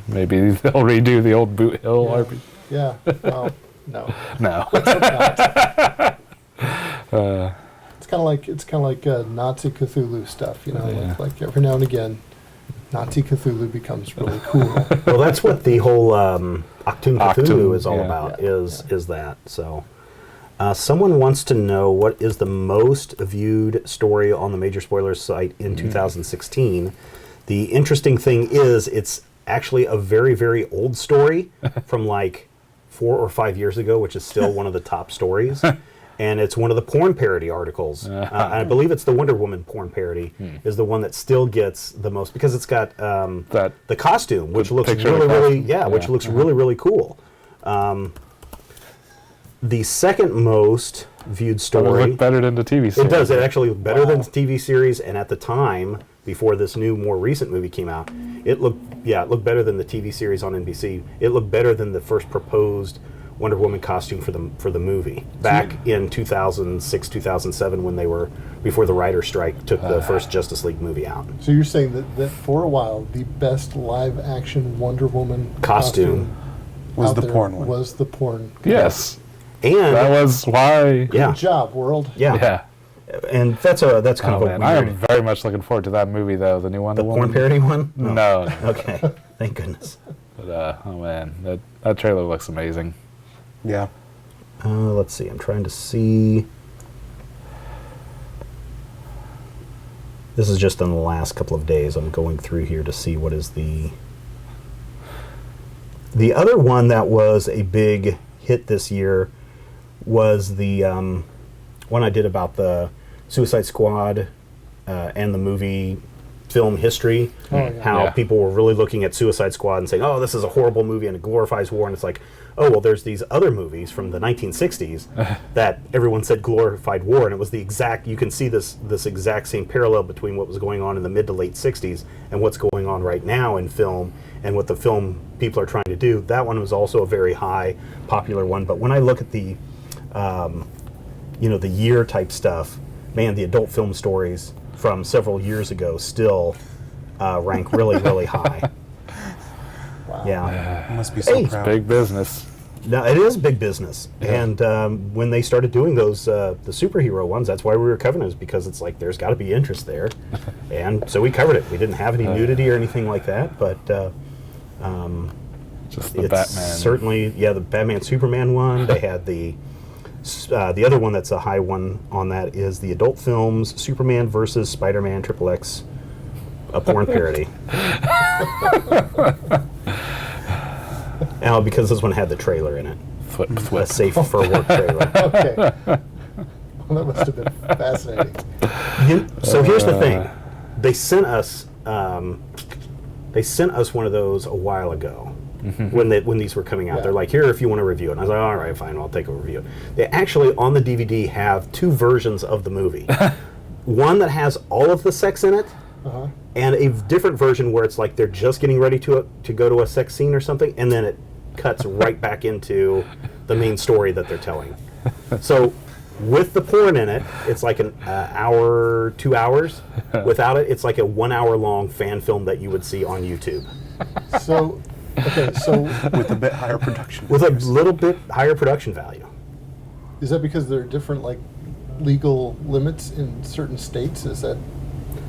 Maybe they'll redo the old Boot Hill Yeah. RPG. yeah, well, no. No. It's kind of like Nazi Cthulhu stuff, Yeah. like every now and again, Nazi Cthulhu becomes really cool. Well, that's what the whole Octoon Cthulhu Octoon, is all yeah. about, Yeah, is that. So, someone wants to know what is the most viewed story on the Major Spoilers site in 2016. The interesting thing is it's actually a very, very old story from like 4 or 5 years ago, which is still one of the top stories. And it's one of the porn parody articles. I believe it's the Wonder Woman porn parody is the one that still gets the most, because it's got the costume, which looks which looks really, really cool. The second most viewed It story. looked better than the TV series. It does. It actually looked better than the TV series, and at the time, before this new, more recent movie came out, it looked better than the TV series on NBC. It looked better than the first proposed Wonder Woman costume for the movie back in 2006, 2007, when before the writer's strike took the first Justice League movie out. So you're saying that for a while, the best live-action Wonder Woman Costume Was out the there porn one. Was the porn. Yes. And That was why. yeah, Good job, world. yeah, Yeah. and that's kind of Oh, a man. I am weird. very much looking forward to that movie, though. The new Wonder The Woman. porn parody one? No. Okay, thank goodness. But, oh, man. That trailer looks amazing. Yeah. Let's see. I'm trying to see. This is just in the last couple of days. I'm going through here to see what is the other one that was a big hit this year was the one I did about the Suicide Squad and the movie film history. Oh, yeah. How Yeah. people were really looking at Suicide Squad and saying, "Oh, this is a horrible movie and it glorifies war." And it's like, oh, well, there's these other movies from the 1960s that everyone said glorified war, and it was the exact. You can see this exact same parallel between what was going on in the mid to late 60s and what's going on right now in film and what the film people are trying to do. That one was also a very high popular one. But when I look at the, the year type stuff, man, the adult film stories from several years ago still rank really, really high. Wow. Yeah. I must be so Hey. proud. Big business. No, it is big business. And when they started doing those, the superhero ones, that's why we were covering it, because it's like there's got to be interest there. And so we covered it. We didn't have any nudity or anything like that, but Just the it's Batman. certainly, the Batman Superman one. They had the other one that's a high one on that is the adult films Superman versus Spider-Man XXX, a porn parody. Because this one had the trailer in it, Flip, a flip. safe for work trailer. Okay. Well, that must have been fascinating. So here's the thing: they sent us one of those a while ago when these were coming out. Yeah. They're like, "Here, if you want to review it." And I was like, "All right, fine, I'll take a review." They actually on the DVD have two versions of the movie. One that has all of the sex in it, Uh-huh. and a different version where it's like they're just getting ready to go to a sex scene or something, and then it cuts right back into the main story that they're telling. So with the porn in it, it's like an hour, 2 hours. Without it, it's like a 1 hour long fan film that you would see on YouTube So, so With a bit higher production. with a little bit higher production value. is that because there are different, like, legal limits in certain states? Is that...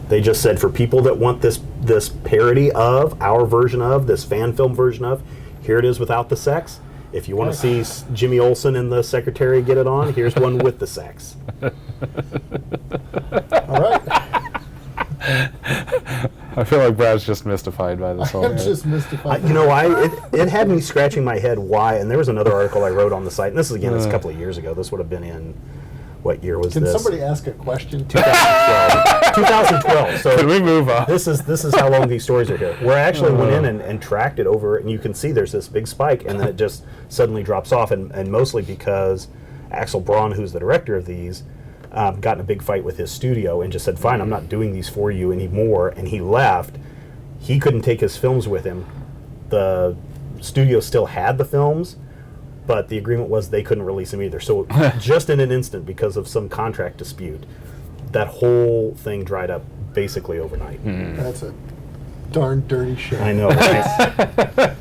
They just said for people that want this parody of our version of this fan film version of, here it is without the sex. If you want to see Jimmy Olsen and the secretary get it on, here's one with the sex. All right. I feel like Brad's just mystified by this whole I'm thing. just mystified. It had me scratching my head why, and there was another article I wrote on the site, and this is again, it's a couple of years ago. This would have been in, what year was Can this? somebody ask a question? 2012. 2012. Can So we move on? this is how long these stories are here. Where I actually went in and tracked it over, and you can see there's this big spike, and then it just suddenly drops off, and mostly because Axel Braun, who's the director of these, got in a big fight with his studio and just said, "Fine, I'm not doing these for you anymore," and he left. He couldn't take his films with him. The studio still had the films, but the agreement was they couldn't release them either. So just in an instant, because of some contract dispute, that whole thing dried up basically overnight. That's a darn dirty shame. I know, right?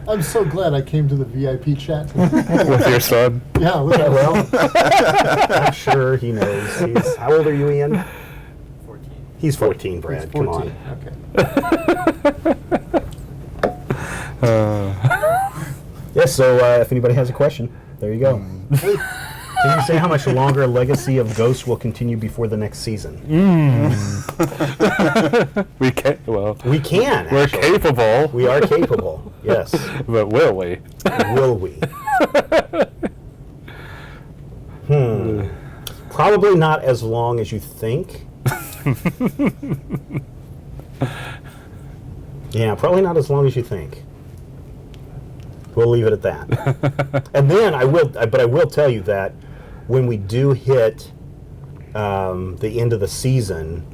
I'm so glad I came to the VIP chat. With your son? Yeah, with that. Well, I'm sure he knows. How old are you, Ian? 14. He's 14, Brad. It's Come 14. on. Okay. Yes, so if anybody has a question, there you go. Can you say how much longer Legacy of Ghosts will continue before the next season? We can't. Well, We can. we're actually. capable, We are capable. Yes. but will we? Will we? Probably not as long as you think. Yeah, probably not as long as you think. We'll leave it at that. And then I will tell you that when we do hit the end of the season,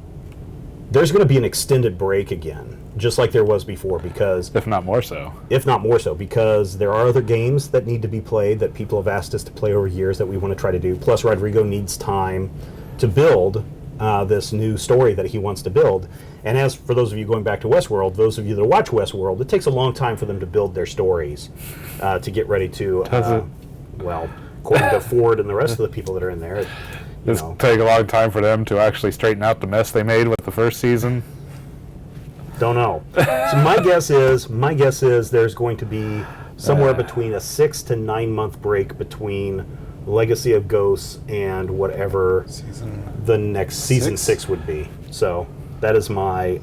there's going to be an extended break again, just like there was before, because If not more so. if not more so, because there are other games that need to be played that people have asked us to play over years that we want to try to do. Plus, Rodrigo needs time to build this new story that he wants to build. And as for those of you going back to Westworld, those of you that watch Westworld, it takes a long time for them to build their stories to get ready to, Does it? well, according to Ford and the rest of the people that are in there, you It's know. take a long time for them to actually straighten out the mess they made with the first season. Don't know. So my guess is there's going to be somewhere between a 6 to 9 month break between Legacy of Ghosts and whatever Season the next season 6? 6 would be. So that is my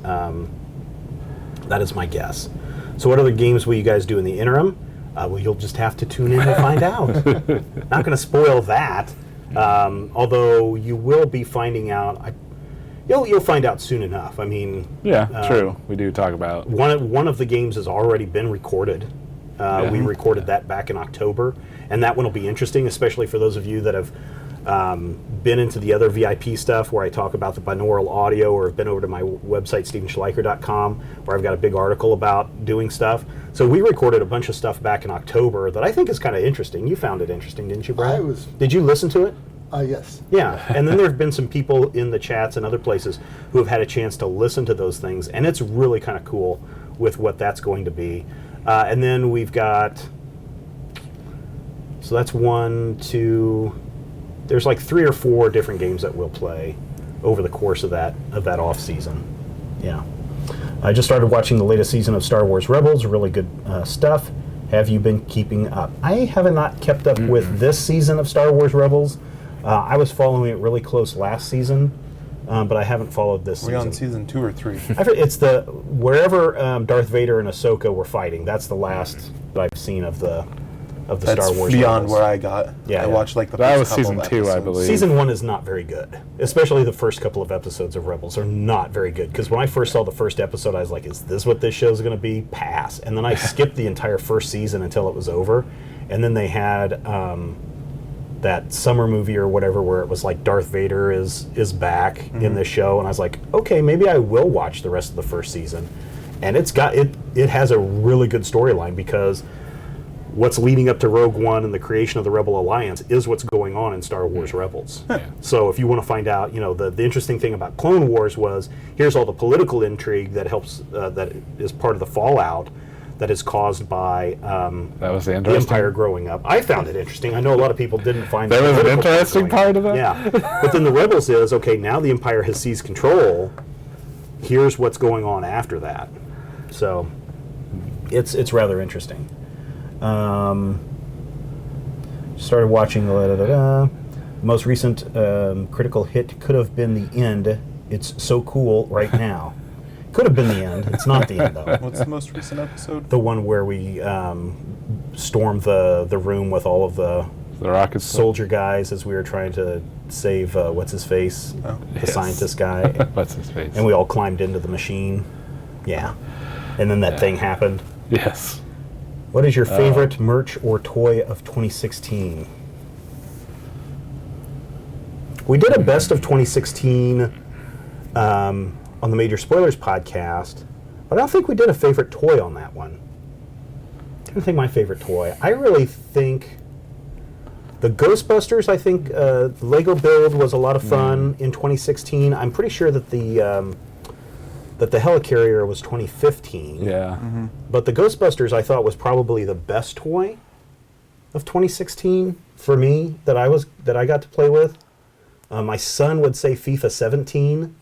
guess. So what other games will you guys do in the interim? Well, you'll just have to tune in to find out. Not going to spoil that. Although you will be finding out. You'll find out soon enough. I mean, Yeah, true. We do talk about. one of the games has already been recorded. We recorded that back in October, and that one will be interesting, especially for those of you that have been into the other VIP stuff where I talk about the binaural audio, or have been over to my website, stephenschleicher.com, where I've got a big article about doing stuff. So we recorded a bunch of stuff back in October that I think is kind of interesting. You found it interesting, didn't you, Brad? Did you listen to it? Yes. Yeah, and then there have been some people in the chats and other places who have had a chance to listen to those things, and it's really kind of cool with what that's going to be. And then we've got, so that's 1, 2, there's like 3 or 4 different games that we'll play over the course of that off season. Yeah. I just started watching the latest season of Star Wars Rebels, really good stuff. Have you been keeping up? I have not kept up with this season of Star Wars Rebels. I was following it really close last season, but I haven't followed this Are we season. on season 2 or 3? It's the wherever Darth Vader and Ahsoka were fighting. That's the last that I've seen of the That's Star Wars. beyond Rebels. where I got. Yeah, I watched like the That first was couple season 2, I episodes. believe. Season 1 is not very good, especially the first couple of episodes of Rebels are not very good. Because when I first saw the first episode, I was like, "Is this what this show is going to be?" Pass. And then I skipped the entire first season until it was over, and then they had that summer movie or whatever where it was like Darth Vader is back in this show, and I was like, okay, maybe I will watch the rest of the first season. And it has a really good storyline, because what's leading up to Rogue One and the creation of the Rebel Alliance is what's going on in Star Wars Rebels. So if you want to find out, the interesting thing about Clone Wars was, here's all the political intrigue that helps, that is part of the fallout that is caused by That was the the interesting. Empire growing up. I found it interesting. I know a lot of people didn't find That the was an political interesting growing part up. of it? Yeah. But then the Rebels is, okay, now the Empire has seized control. Here's what's going on after that. So it's rather interesting. Started watching the most recent critical hit could have been the end. It's so cool right now. Could have been the end. It's not the end, though. What's the most recent episode? The one where we stormed the room with all of the The rocket soldier guys as we were trying to save what's his face, Oh. the scientist guy, What's his face? and we all climbed into the machine. Yeah, and then that thing happened. Yes. What is your favorite merch or toy of 2016? We did a best of 2016 on the Major Spoilers podcast, but I don't think we did a favorite toy on that one. I don't think my favorite toy. I really think the Ghostbusters, I think the Lego build was a lot of fun in 2016. I'm pretty sure that the Helicarrier was 2015. Yeah. But the Ghostbusters I thought was probably the best toy of 2016 for me that I got to play with. My son would say FIFA 17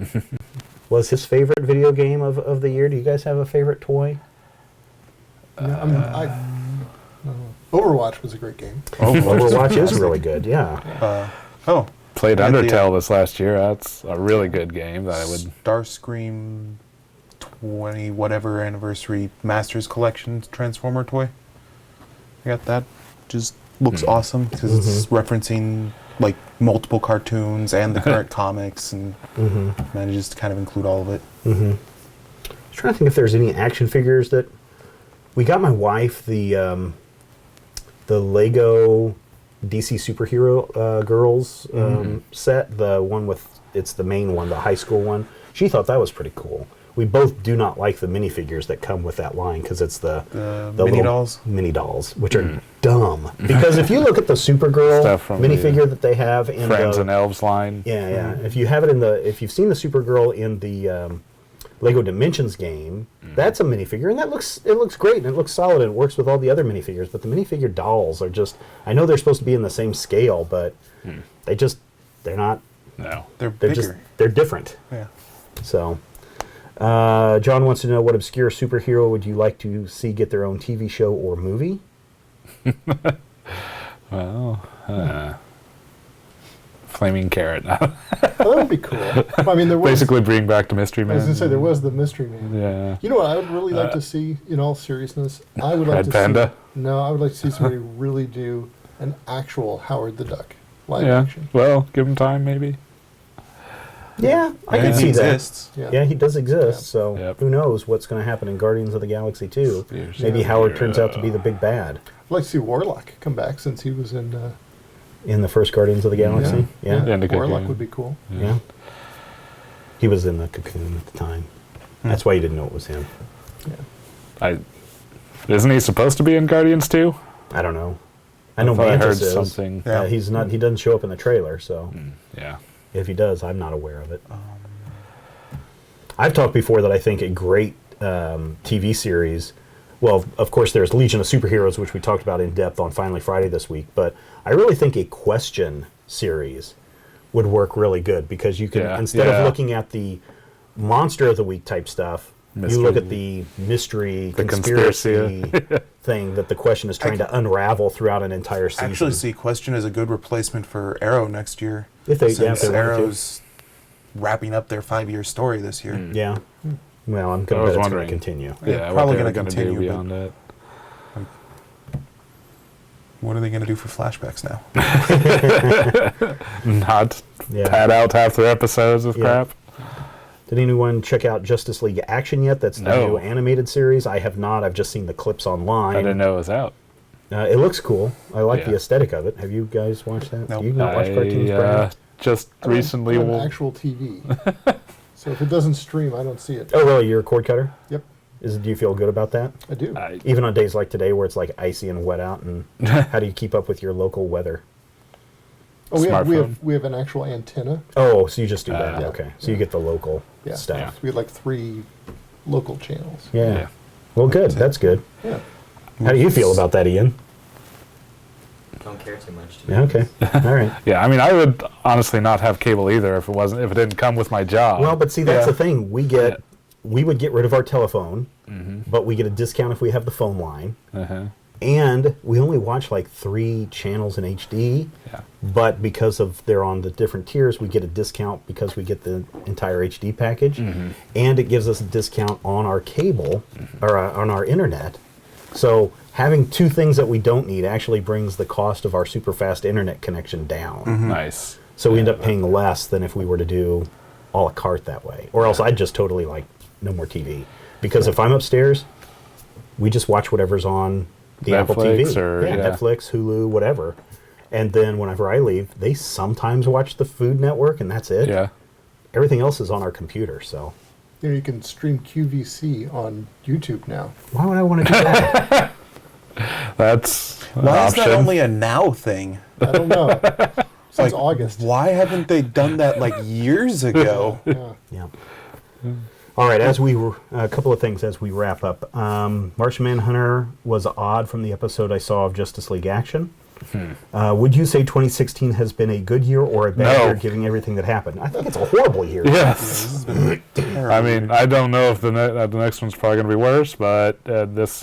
was his favorite video game of the year. Do you guys have a favorite toy? No, Overwatch was a great game. Overwatch is really good. Yeah. Played Yeah, the, Undertale this last year. That's a really good game that I would. Starscream 20 whatever anniversary Masters Collection Transformer toy. I got that. Just looks awesome because it's referencing like multiple cartoons and the current comics and manages to kind of include all of it. I was trying to think if there's any action figures that we got. My wife the Lego DC superhero girls set, the one with it's the main one, the high school one. She thought that was pretty cool. We both do not like the minifigures that come with that line because it's the mini little dolls? mini dolls, which are dumb. Because if you look at the Supergirl Stuff from minifigure that they have in Friends the, and Elves line. yeah. If you have it in the, if you've seen the Supergirl in the Lego Dimensions game, that's a minifigure, and it looks great, and it looks solid, and it works with all the other minifigures. But the minifigure dolls are just, I know they're supposed to be in the same scale, but they're not. No. They're They're bigger. they're different. Yeah. So, John wants to know, what obscure superhero would you like to see get their own TV show or movie? Well, Flaming Carrot. That would be cool. I mean, there was. Basically bring back the Mystery I Man. was going to say, there was the Mystery Man. Yeah. You know what I would really like to see, in all seriousness? I would like Red to Panda? see. No, I would like to see somebody really do an actual Howard the Duck live Yeah. action. Well, give him time, maybe. Yeah, I Yeah. can see He that. exists. Yeah, he does exist. Yeah. So Yep. who knows what's going to happen in Guardians of the Galaxy 2? Years Maybe later. Howard turns out to be the big bad I'd like to see Warlock come back since he was in. in the first Guardians of the Galaxy. Yeah, Yeah. In the Warlock Cocoon. would be cool. yeah. He was in the Cocoon at the time. That's why you didn't know it was him. Isn't he supposed to be in Guardians 2? I don't know. I know thought I heard Mantis is. something. Yeah. He's not. He doesn't show up in the trailer, so Yeah. if he does, I'm not aware of it. I've talked before that I think a great TV series. Well, of course, there's Legion of Superheroes, which we talked about in depth on Finally Friday this week. But I really think a question series would work really good because you can, Yeah. instead Yeah. of looking at the Monster of the Week type stuff, you look at the mystery, The conspiracy thing that the question is trying to unravel throughout an entire I season. actually see Question as a good replacement for Arrow next year. If they- yeah, since if they wanted to. Arrow's wrapping up their 5-year story this year. Yeah. Well, I'm I going to bet was it's going to wondering. continue. Yeah, what probably they were gonna do continue, but- beyond that. What are they going to do for flashbacks now? Not Yeah. pad out half their episodes of Yeah. crap. Did anyone check out Justice League Action yet? That's the No. new animated series. I have not. I've just seen the clips online. I didn't know it was out. It looks cool. I like Yeah. the aesthetic of it. Have you guys watched that? Nope. Do you not watch cartoons, Brian? Just I don't recently. have an actual TV. So if it doesn't stream, I don't see it. Oh, really? You're a cord cutter? Yep, Do you feel good about that? I do. Even on days like today where it's like icy and wet out, and how do you keep up with your local weather? Oh, we Smartphone. have an actual antenna. Oh, so you just do that. Yeah. Okay. So you get the local Yeah. stuff. Yeah. We had like 3 local channels. Yeah. Yeah. Well, good. That's good. Yeah. How do you feel about that, Ian? Don't care too much. Yeah, okay. All right. Yeah, I mean, I would honestly not have cable either if it didn't come with my job. Well, but see, that's Yeah. the thing. We would get rid of our telephone, but we get a discount if we have the phone line. Uh-huh. And we only watch like 3 channels in HD. Yeah. But because of they're on the different tiers, we get a discount because we get the entire HD package. And it gives us a discount on our cable or on our internet. So having 2 things that we don't need actually brings the cost of our super fast internet connection down. Nice. So we end up paying less than if we were to do a la carte that way. Or else I'd just totally like no more TV. Because if I'm upstairs, we just watch whatever's on the Apple Netflix TV. or- yeah. Netflix, Hulu, whatever. And then whenever I leave, they sometimes watch the Food Network, and that's it. Yeah. Everything else is on our computer, so You know, you can stream QVC on YouTube now. why would I want to do that? That's an Why is option. that only a now thing? I don't know. Since August. Why haven't they done that like years ago? Yeah. Yeah. All right, a couple of things as we wrap up. Martian Manhunter was odd from the episode I saw of Justice League Action. Would you say 2016 has been a good year or a bad No. year, given everything that happened? I think it's a horrible year. Yes. I mean, I don't know if the next one's probably going to be worse, but this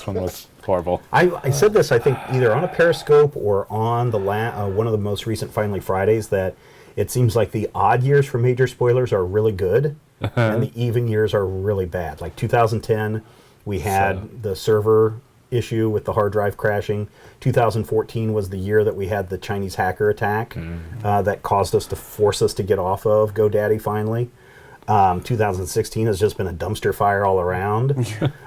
one was Horrible. I said this, I think, either on a Periscope or on the one of the most recent Finally Fridays, that it seems like the odd years for major spoilers are really good, and the even years are really bad. Like 2010, we had the server issue with the hard drive crashing. 2014 was the year that we had the Chinese hacker attack that caused us to force us to get off of GoDaddy finally. 2016 has just been a dumpster fire all around.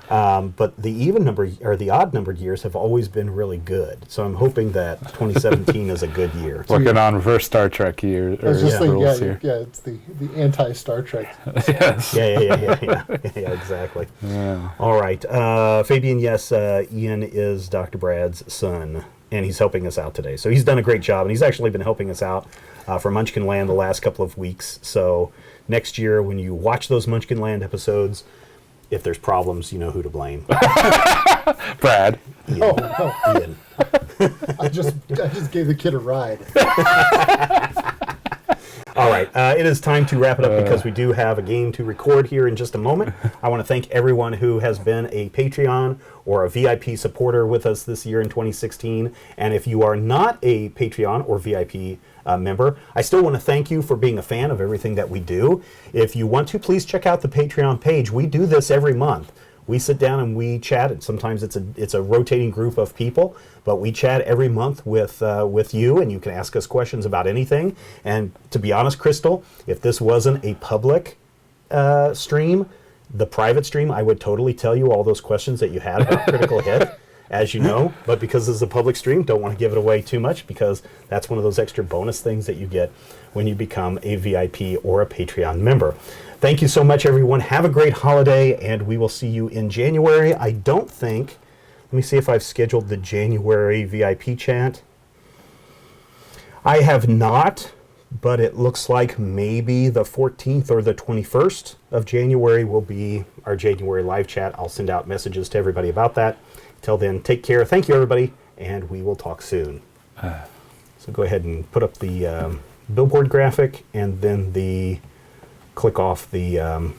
But the even number or the odd numbered years have always been really good. So I'm hoping that 2017 is a good year. Working on reverse Star Trek here. I was just thinking, rules here. it's the anti-Star Trek. Yes. Yeah, exactly. Yeah. All right. Fabian, yes, Ian is Dr. Brad's son, and he's helping us out today. So he's done a great job, and he's actually been helping us out for Munchkin Land the last couple of weeks. So next year, when you watch those Munchkin Land episodes, if there's problems, you know who to blame. Brad. Ian. Oh, no. Ian. I just gave the kid a ride. All right, it is time to wrap it up because we do have a game to record here in just a moment. I want to thank everyone who has been a Patreon or a VIP supporter with us this year in 2016. And if you are not a Patreon or VIP member, I still want to thank you for being a fan of everything that we do. If you want to, please check out the Patreon page. We do this every month. We sit down and we chat, and sometimes it's a rotating group of people, but we chat every month with you, and you can ask us questions about anything. And to be honest, Crystal, if this wasn't a public stream, the private stream, I would totally tell you all those questions that you had about Critical Hit, as you know. But because this is a public stream, don't want to give it away too much, because that's one of those extra bonus things that you get when you become a VIP or a Patreon member. Thank you so much, everyone. Have a great holiday, and we will see you in January. I don't think, let me see if I've scheduled the January VIP chat. I have not, but it looks like maybe the 14th or the 21st of January will be our January live chat. I'll send out messages to everybody about that. Till then, take care. Thank you, everybody, and we will talk soon. So go ahead and put up the billboard graphic, and then click off the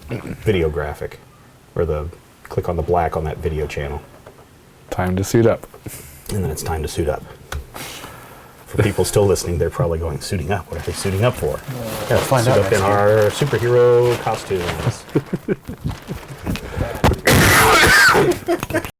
video graphic, or click on the black on that video channel. Time to suit up. And then it's time to suit up. For people still listening, they're probably going, suiting up? What are they suiting up for? Find suit out up in next year. our superhero costumes.